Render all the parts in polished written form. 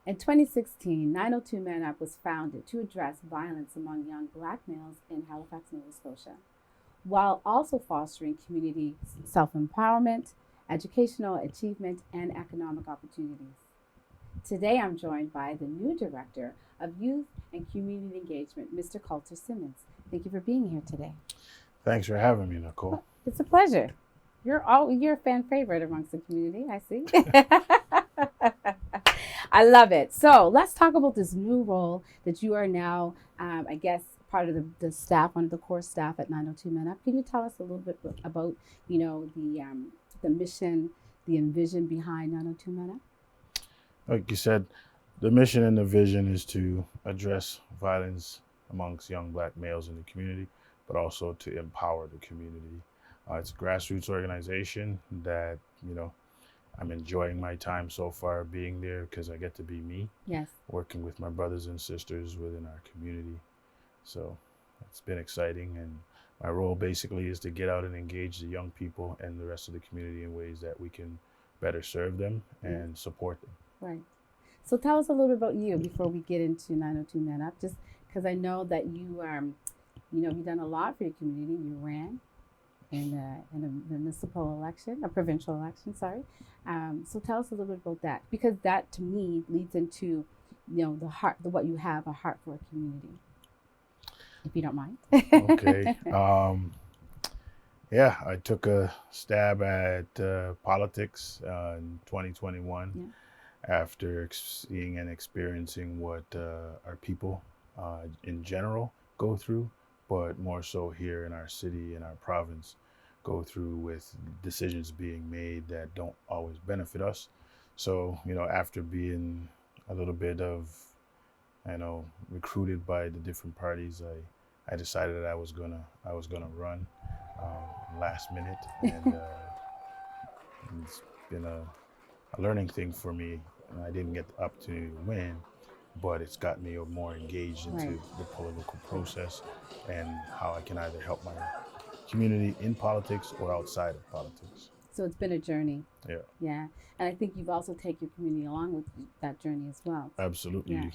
In 2016, 902 Man Up was founded to address violence among young Black males in Halifax, Nova Scotia, while also fostering community self empowerment, educational achievement, and economic opportunities. Today, I'm joined by the new Director of Youth and Community Engagement, Mr. Colter Simmonds. Thank you for being here today. Thanks for having me, Nicole. It's a pleasure. You're a fan favorite amongst the community, I see. I love it. So let's talk about this new role that you are now, I guess, part of the staff, one of the core staff at 902 Men Up. Can you tell us a little bit about, the mission, the envision behind 902 Men Up? Like you said, the mission and the vision is to address violence amongst young Black males in the community, but also to empower the community. It's a grassroots organization that, I'm enjoying my time so far being there because I get to be me. Yes. Working with my brothers and sisters within our community. So it's been exciting, and my role basically is to get out and engage the young people and the rest of the community in ways that we can better serve them and support them. Right. So tell us a little bit about you before we get into 902 Men Up, just because I know that you've done a lot for your community. You ran in a municipal election, a provincial election, sorry. So tell us a little bit about that, because that to me leads into, what you have, a heart for a community, if you don't mind. Okay. Yeah, I took a stab at politics in 2021 after seeing and experiencing what our people in general go through, but more so here in our city and our province go through with decisions being made that don't always benefit us. So, after being a little bit of, recruited by the different parties, I decided that I was gonna run last minute, and it's been a learning thing for me. I didn't get the opportunity to win, but it's got me more engaged into the political process and how I can either help my community in politics or outside of politics. So it's been a journey. Yeah. Yeah. And I think you've also taken your community along with that journey as well. Absolutely. Yeah.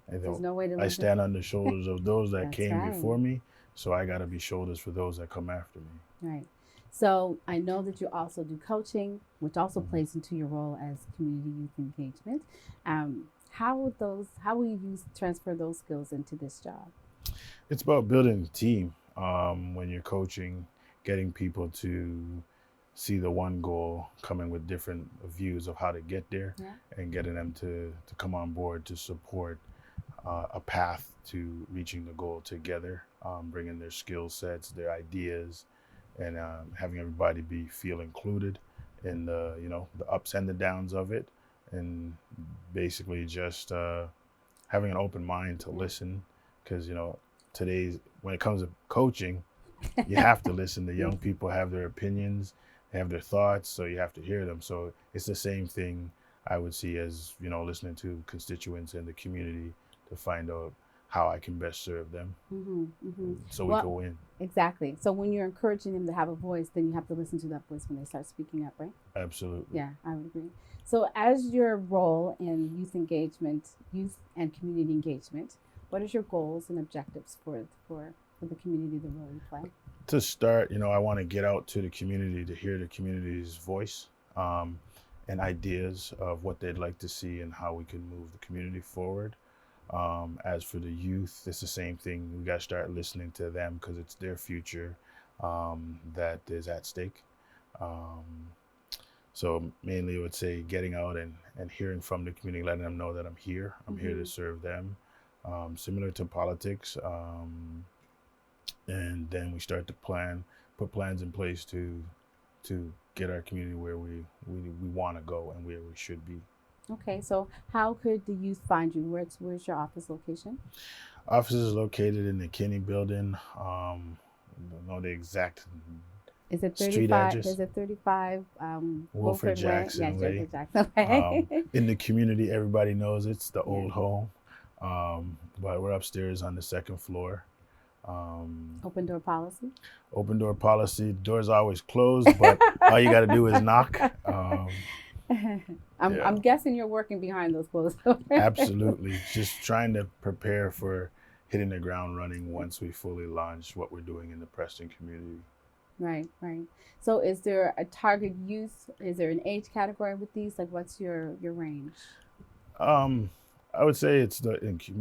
There's no way to I stand on the shoulders of those that came right. before me, so I got to be shoulders for those that come after me. Right. So I know that you also do coaching, which also plays into your role as community youth engagement. How will you transfer those skills into this job? It's about building a team. When you're coaching, getting people to see the one goal, coming with different views of how to get there, and getting them to come on board to support a path to reaching the goal together, bringing their skill sets, their ideas, and having everybody feel included in the ups and the downs of it, and basically just having an open mind to listen, because today's, when it comes to coaching, you have to listen. The young people have their opinions, they have their thoughts, so you have to hear them. So it's the same thing I would see as listening to constituents in the community to find out how I can best serve them, so we can win. Exactly. So when you're encouraging them to have a voice, then you have to listen to that voice when they start speaking up, right? Absolutely. Yeah, I would agree. So as your role in youth engagement, youth and community engagement, what is your goals and objectives for the community, the role you play? To start, I want to get out to the community to hear the community's voice and ideas of what they'd like to see and how we can move the community forward. As for the youth, it's the same thing. We got to start listening to them because it's their future that is at stake. So mainly I would say getting out and hearing from the community, letting them know that I'm here. I'm here to serve them. Similar to politics. And then we start to put plans in place to get our community where we want to go and where we should be. Okay, so how could the youth find you? Where's your office location? Office is located in the Kinney building. I don't know the exact Is it street 35? address. Is it 35 Wilfred Jackson Way? Way. Wilfred Jackson Way. In the community, everybody knows it's the old home. But we're upstairs on the second floor. Open door policy? Open door policy. Doors always closed, but all you got to do is knock. Yeah, I'm guessing you're working behind those closed doors. absolutely. Just trying to prepare for hitting the ground running once we fully launch what we're doing in the Preston community. Right, right. So is there a target youth? Is there an age category with these? Like what's your range? Um, I would say it's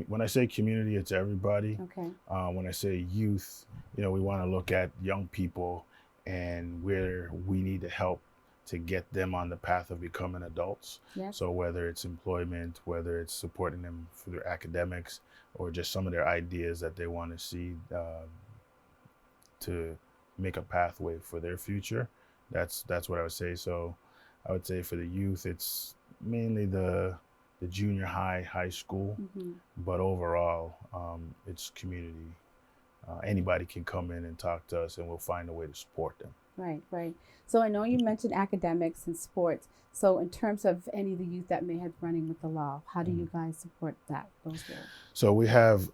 when I say community, it's everybody. Okay. When I say youth, we want to look at young people and where we need to help to get them on the path of becoming adults. Yes. So whether it's employment, whether it's supporting them for their academics, or just some of their ideas that they want to see to make a pathway for their future. That's what I would say. So I would say for the youth, it's mainly the junior high school, Mm-hmm. but overall, it's community. Anybody can come in and talk to us, and we'll find a way to support them. Right, right. So I know you mentioned academics and sports. So in terms of any of the youth that may have running with the law, how do you guys support those goals? So we have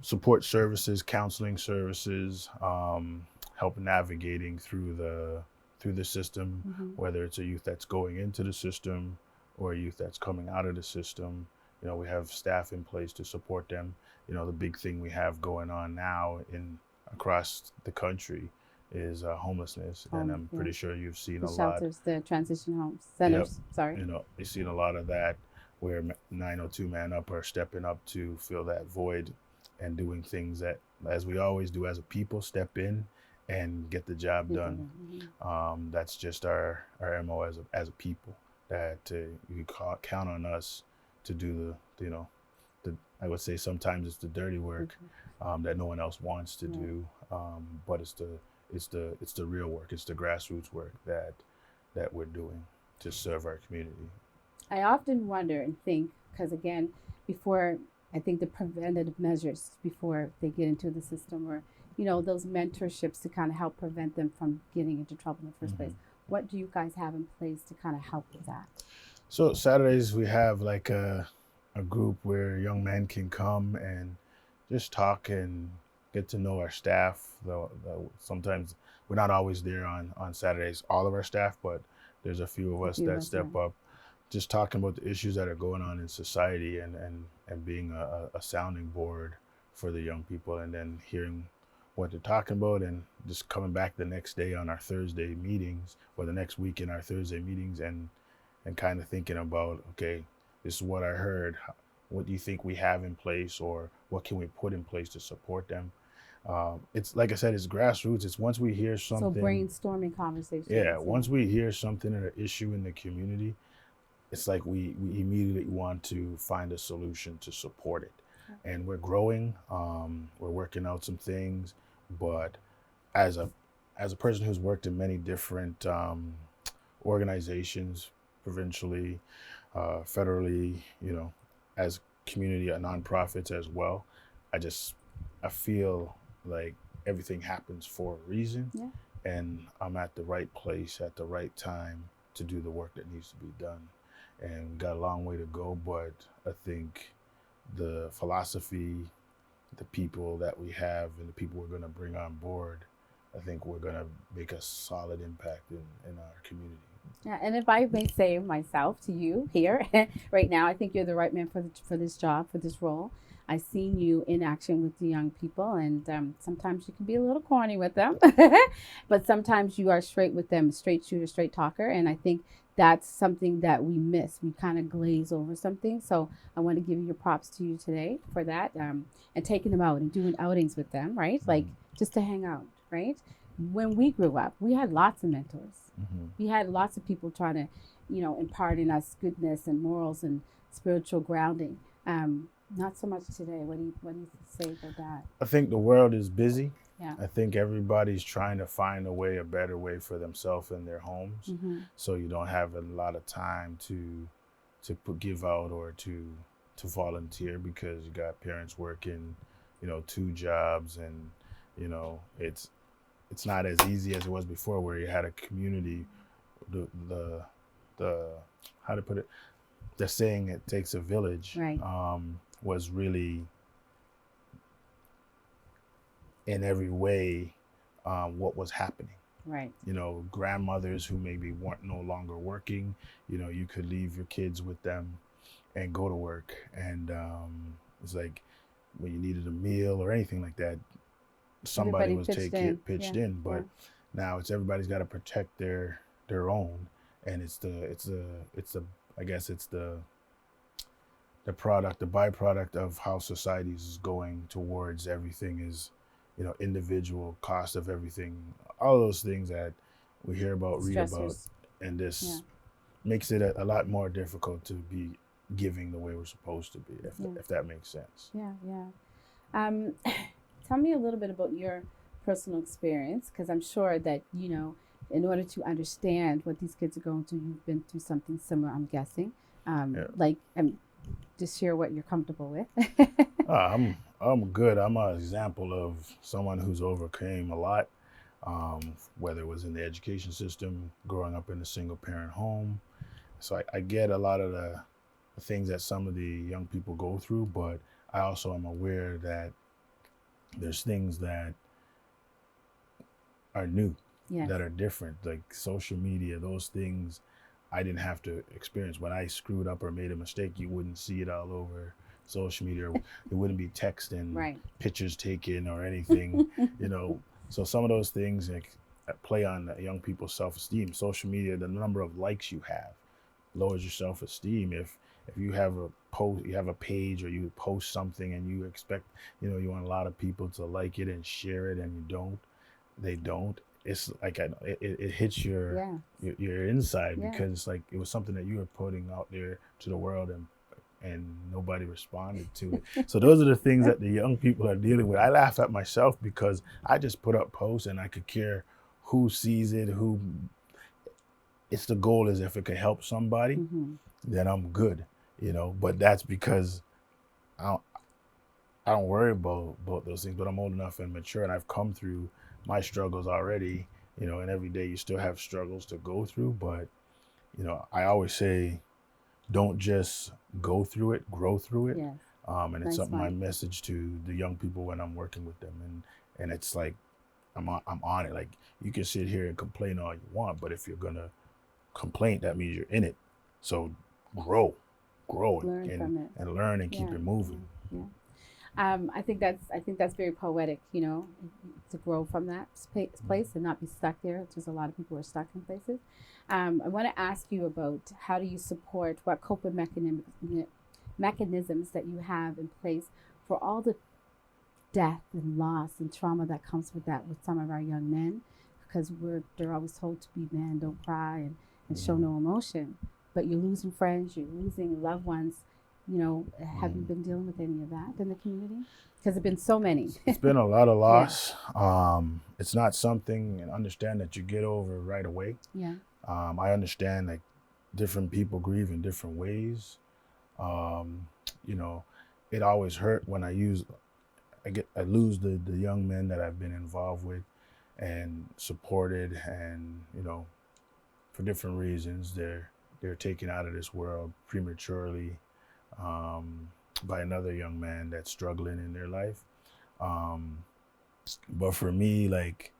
support services, counseling services, help navigating through the system, Mm-hmm. whether it's a youth that's going into the system or a youth that's coming out of the system. We have staff in place to support them. The big thing we have going on now in across the country is homelessness, and I'm Yeah. pretty sure you've seen The a lot. shelters, the transition homes, Yep. centers. Sorry. You've seen a lot of that where 902 Man Up are stepping up to fill that void and doing things that, as we always do as a people, step in and get the job done. Mm-hmm. That's just our MO as a people, that you can count on us to do the I would say sometimes it's the dirty work that no one else wants to do, but it's the real work, it's the grassroots work that we're doing to serve our community. I often wonder and think, because again, before I think the preventative measures before they get into the system, or those mentorships to kind of help prevent them from getting into trouble in the 1st place. What do you guys have in place to kind of help with that? So Saturdays we have like a group where young men can come and just talk and get to know our staff. Though sometimes we're not always there on Saturdays, all of our staff, but there's a few of us that step up, just talking about the issues that are going on in society and being a sounding board for the young people, and then hearing what they're talking about, and just coming back the next day on our Thursday meetings, or the next week in our Thursday meetings, and kind of thinking about, okay, this is what I heard. What do you think we have in place, or what can we put in place to support them? It's like I said, it's grassroots. It's once we hear something. So brainstorming conversations. Yeah, once we hear something or an issue in the community, it's like we immediately want to find a solution to support it. Okay. And we're growing. We're working out some things, but as a person who's worked in many different organizations, provincially, federally, as community nonprofits as well, I feel like everything happens for a reason, and I'm at the right place at the right time to do the work that needs to be done. And we got a long way to go, but I think the philosophy, the people that we have, and the people we're going to bring on board, I think we're going to make a solid impact in our community. Yeah, and if I may say myself to you here right now, I think you're the right man for this job, for this role. I've seen you in action with the young people, and sometimes you can be a little corny with them, but sometimes you are straight with them, straight shooter, straight talker, and I think that's something that we miss. We kind of glaze over something. So I want to give you your props to you today for that, and taking them out and doing outings with them, right? Like just to hang out, right? When we grew up, we had lots of mentors. We had lots of people trying to, impart in us goodness and morals and spiritual grounding. Not so much today. What do you say about that? I think the world is busy. Yeah. I think everybody's trying to find a better way for themselves in their homes. So you don't have a lot of time to give out or to volunteer, because you got parents working, 2 jobs, and it's not as easy as it was before, where you had a community. The how to put it, the saying, it takes a village, right, was really in every way what was happening. Right. You know, grandmothers who maybe weren't no longer working, you know, you could leave your kids with them and go to work. And it's like when you needed a meal or anything like that, somebody Everybody was pitched in. pitched Yeah. in. Yeah. But now it's everybody's got to protect their own, and it's the I guess it's the byproduct of how society is going towards everything is, you know, individual cost of everything, all those things that we hear about, read about, Stressors. and Yeah. this makes it a lot more difficult to be giving the way we're supposed to be, if that makes sense. Yeah. Yeah. Um, tell me a little bit about your personal experience, because I'm sure that, you know, in order to understand what these kids are going through, you've been through something similar, I'm guessing. Like, just share what you're comfortable with. I'm good. I'm an example of someone who's overcame a lot, whether it was in the education system, growing up in a single parent home. So I get a lot of the things that some of the young people go through, but I also am aware that there's things that are new, Yes. that are different, like social media, those things I didn't have to experience. When I screwed up or made a mistake, you wouldn't see it all over social media. It wouldn't be text and Right. pictures taken or anything, you know. So some of those things like play on young people's self-esteem. Social media, the number of likes you have lowers your self-esteem. If you have a post, you have a page, or you post something and you expect, you know, you want a lot of people to like it and share it, and they don't. It's like it hits your inside, because it's like it was something that you were putting out there to the world, and nobody responded to it. So those are the things that the young people are dealing with. I laugh at myself because I just put up posts and I could care who sees it, who. It's the goal is if it could help somebody, then I'm good, you know. But that's because I don't worry about those things. But I'm old enough and mature, and I've come through my struggles already, you know. And every day you still have struggles to go through. But you know, I always say, don't just go through it, grow through it. Yes. And it's my message to the young people when I'm working with them, and it's like I'm on it. Like, you can sit here and complain all you want, but if you're gonna complain, that means you're in it. So grow Learn from it. and learn and keep it moving. Yeah. I think that's very poetic, you know, to grow from that place and not be stuck there. Just a lot of people are stuck in places. I want to ask you about how do you support, what coping mechanisms that you have in place for all the death and loss and trauma that comes with that with some of our young men, because they're always told to be men, don't cry and show no emotion, but you're losing friends, you're losing loved ones. You know, have you been dealing with any of that in the community? Because there've been so many. It's been a lot of loss. It's not something, and understand that you get over right away. Yeah. I understand like different people grieve in different ways. You know, it always hurt when I lose the young men that I've been involved with and supported, and you know, for different reasons they're taken out of this world prematurely, by another young man that's struggling in their life. But for me, like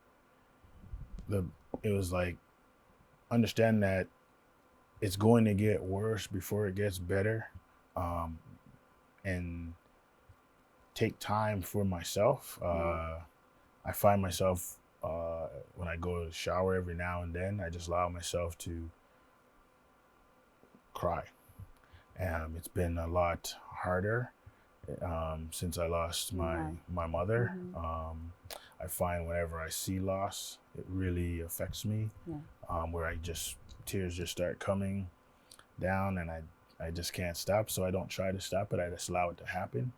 it was like understand that it's going to get worse before it gets better, and take time for myself. I find myself when I go to shower every now and then, I just allow myself to cry. It's been a lot harder since I lost my mother. I find whenever I see loss, it really affects me, where tears just start coming down, and I just can't stop. So I don't try to stop it. I just allow it to happen.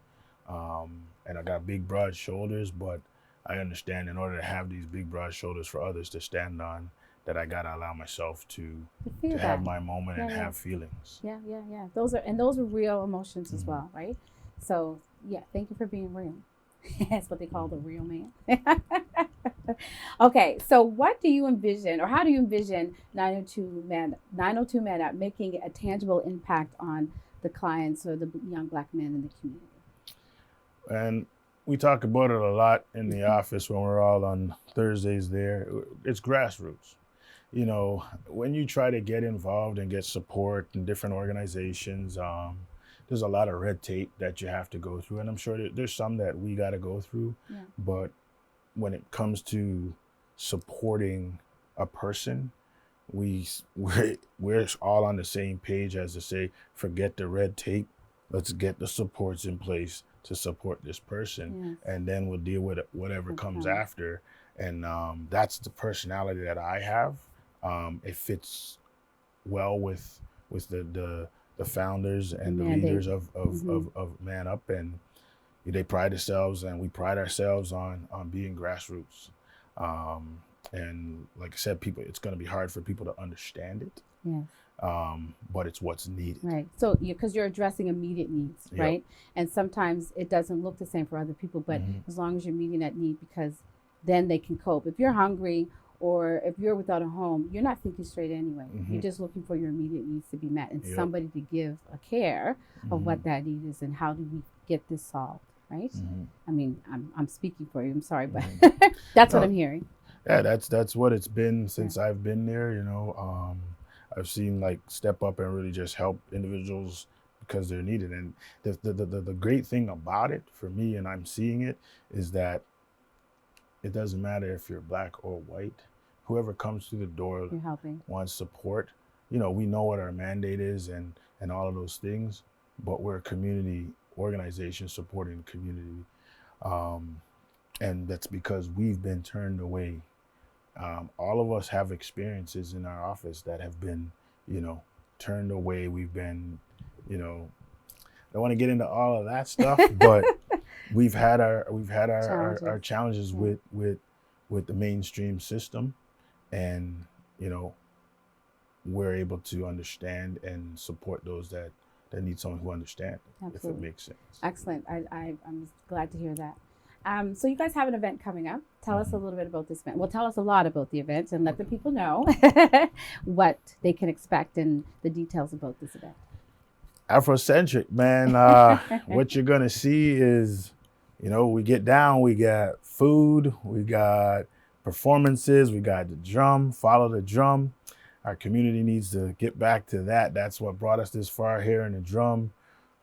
And I got big, broad shoulders, but I understand in order to have these big, broad shoulders for others to stand on, that I gotta allow myself to have my moment and have feelings. Yeah. Those are real emotions as well, right? So yeah, thank you for being real. That's what they call the real man. Okay, so what do you envision, or how do you envision 902 Man Up making a tangible impact on the clients or the young Black men in the community? And we talk about it a lot in the office when we're all on Thursdays there. It's grassroots. You know, when you try to get involved and get support in different organizations, there's a lot of red tape that you have to go through. And I'm sure there's some that we got to go through. Yeah. But when it comes to supporting a person, we're all on the same page as to say, forget the red tape. Let's get the supports in place to support this person, Yes. and then we'll deal with whatever Okay. comes after. And that's the personality that I have. It fits well with the founders and the mandate. leaders of Man Up, and they pride themselves, and we pride ourselves on being grassroots. And like I said, it's going to be hard for people to understand it. Yes. But it's what's needed. Right. So, because you're addressing immediate needs, Yep. right? And sometimes it doesn't look the same for other people, but as long as you're meeting that need, because then they can cope. If you're hungry or if you're without a home, you're not thinking straight anyway. You're just looking for your immediate needs to be met and Yep. somebody to give a care of what that need is and how do we get this solved, right? I mean, I'm speaking for you. I'm sorry, but that's what I'm hearing. Yeah, that's what it's been since I've been there. You know, I've seen like step up and really just help individuals because they're needed. And the great thing about it for me, and I'm seeing it, is that it doesn't matter if you're black or white. Whoever comes through the door You're helping. wants support. You know, we know what our mandate is and all of those things, but we're a community organization supporting the community. And that's because we've been turned away. All of us have experiences in our office that have been, turned away. We've been, I don't want to get into all of that stuff, but we've had our challenges with the mainstream system, and we're able to understand and support those that need someone who understands. If it makes sense. Excellent. I'm glad to hear that. So you guys have an event coming up. Tell us a little bit about this event. Well, tell us a lot about the event and let the people know what they can expect and the details about this event. Afrocentric, man. What you're gonna see is, we get down, we got food, we got performances, we got the drum, follow the drum. Our community needs to get back to that. That's what brought us this far here in the drum,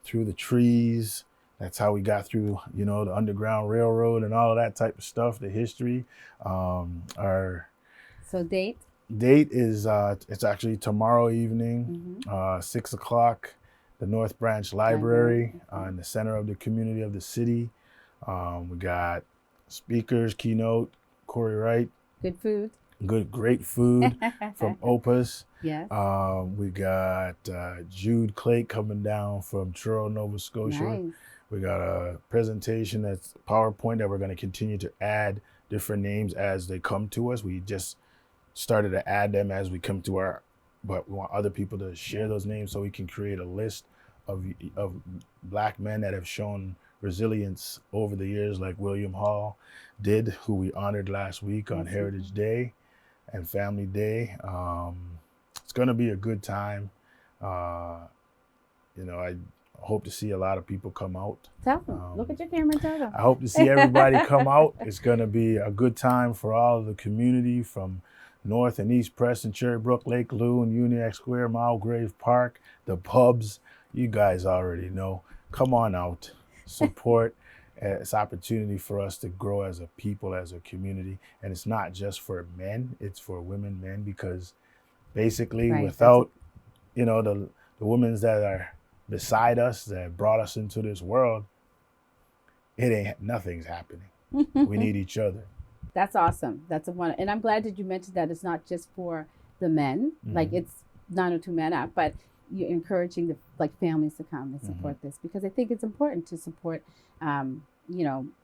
through the trees. That's how we got through, the Underground Railroad and all of that type of stuff, the history. Our date is, it's actually tomorrow evening, 6 o'clock, the North Branch Library, in the center of the community of the city. We got speakers, keynote, Corey Wright. Good food. Great food from Opus. Yes. We got Jude Clay coming down from Truro, Nova Scotia. Nice. We got a presentation that's PowerPoint that we're going to continue to add different names as they come to us. We just started to add them as we come to but we want other people to share those names so we can create a list of Black men that have shown resilience over the years, like William Hall did, who we honored last week on Heritage Day and Family Day. It's going to be a good time. I hope to see a lot of people come out. Tell them. Look at your camera and tell them. I hope to see everybody come out. It's going to be a good time for all of the community from North and East Preston, Cherrybrook, Lake Loon, Uniac Square, Mulgrave Park, the pubs. You guys already know. Come on out. Support. It's opportunity for us to grow as a people, as a community. And it's not just for men. It's for women, men, because basically without, the women that are beside us, that brought us into this world, nothing's happening. We need each other. That's awesome. That's and I'm glad that you mentioned that it's not just for the men, like it's 902 Men Up, but you're encouraging the families to come and support this, because I think it's important to support,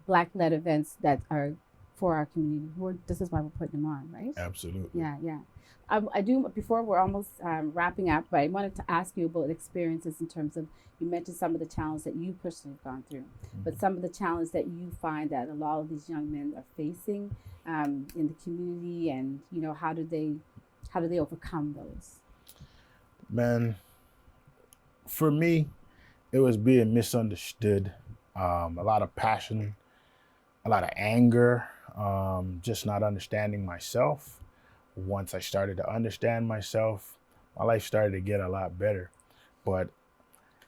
Black-led events that are for our community. This is why we're putting them on, right? Absolutely. Yeah. I do, before we're almost wrapping up, but I wanted to ask you about experiences in terms of, you mentioned some of the challenges that you personally have gone through, but some of the challenges that you find that a lot of these young men are facing in the community, and, how do they overcome those? Man, for me, it was being misunderstood, a lot of passion a lot of anger, just not understanding myself. Once I started to understand myself, my life started to get a lot better. But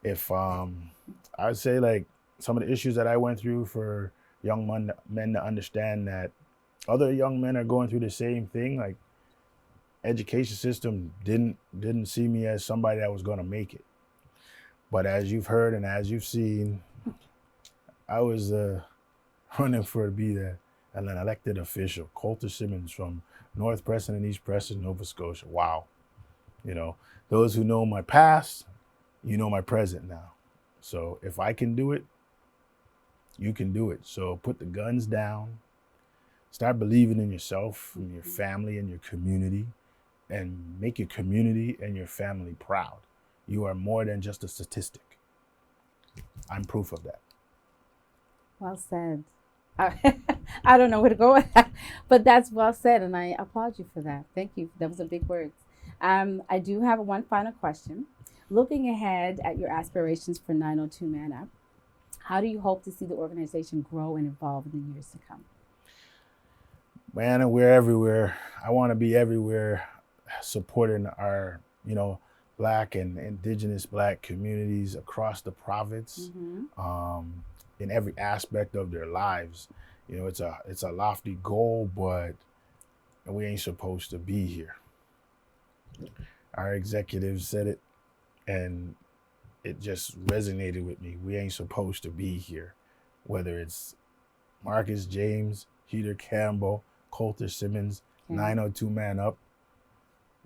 if I'd say like some of the issues that I went through for young men to understand that other young men are going through the same thing, like education system didn't see me as somebody that was going to make it. But as you've heard and as you've seen, I was running for to be an elected official. Colter Simmonds from North Preston and East Preston, Nova Scotia. Wow. You know, those who know my past, you know my present now. So if I can do it, you can do it. So put the guns down, start believing in yourself, in your family, and your community, and make your community and your family proud. You are more than just a statistic. I'm proof of that. Well said. I don't know where to go with that, but that's well said, and I applaud you for that. Thank you. That was a big words. I do have one final question. Looking ahead at your aspirations for 902 Man Up, how do you hope to see the organization grow and evolve in the years to come? Man, we're everywhere. I want to be everywhere, supporting our, Black and Indigenous Black communities across the province, in every aspect of their lives. It's a lofty goal, but we ain't supposed to be here. Our executives said it, and it just resonated with me. We ain't supposed to be here. Whether it's Marcus James, Heater Campbell, Colter Simmonds, 902 Man Up,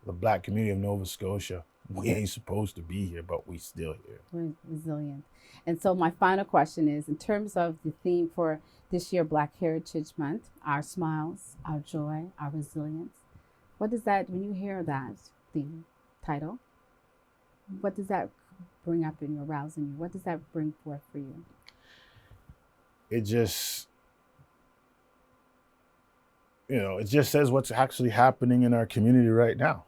the Black community of Nova Scotia, we ain't supposed to be here, but we still here. We're resilient. And so my final question is, in terms of the theme for this year, Black Heritage Month, our smiles, our joy, our resilience, what does that, when you hear that theme title, what does that bring up in you, arouse in you? What does that bring forth for you? It just says what's actually happening in our community right now.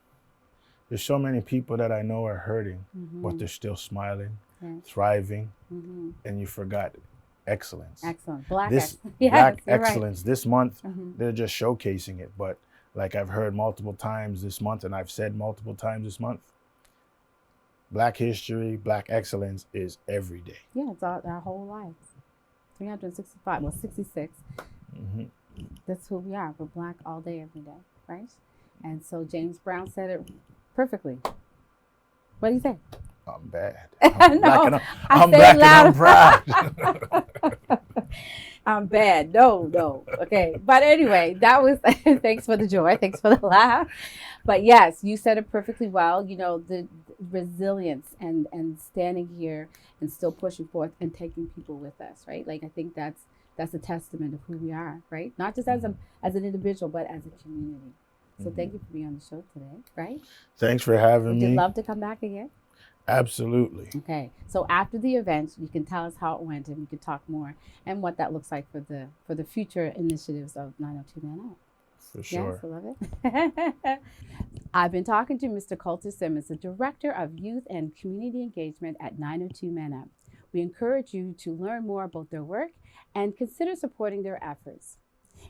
There's so many people that I know are hurting, but they're still smiling, thriving, and you forgot excellence. Excellent. Black excellence. Right. This month, they're just showcasing it. But like I've heard multiple times this month, and I've said multiple times this month, Black history, Black excellence is every day. Yeah, it's our whole lives. 365, 66. That's who we are. We're Black all day, every day, right? And so James Brown said it perfectly. What do you say? I'm bad. I'm black and I'm proud. I'm bad. No. Okay. But anyway, that was, thanks for the joy. Thanks for the laugh. But yes, you said it perfectly well. The resilience and standing here and still pushing forth and taking people with us, right? Like, I think that's a testament of who we are, right? Not just as an individual, but as a community. So thank you for being on the show today, right? Thanks for having me. Would you love to come back again? Absolutely. Okay. So after the event, you can tell us how it went, and we can talk more and what that looks like for the future initiatives of 902 Man Up. For sure. Yes, I love it. I've been talking to Mr. Colter Simmonds, the Director of Youth and Community Engagement at 902 Man Up. We encourage you to learn more about their work and consider supporting their efforts.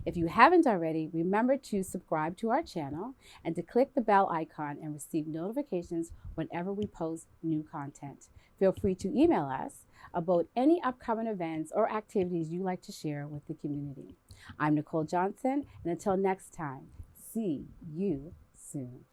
If you haven't already, remember to subscribe to our channel and to click the bell icon and receive notifications whenever we post new content. Feel free to email us about any upcoming events or activities you'd like to share with the community. I'm Nicole Johnson, and until next time, see you soon.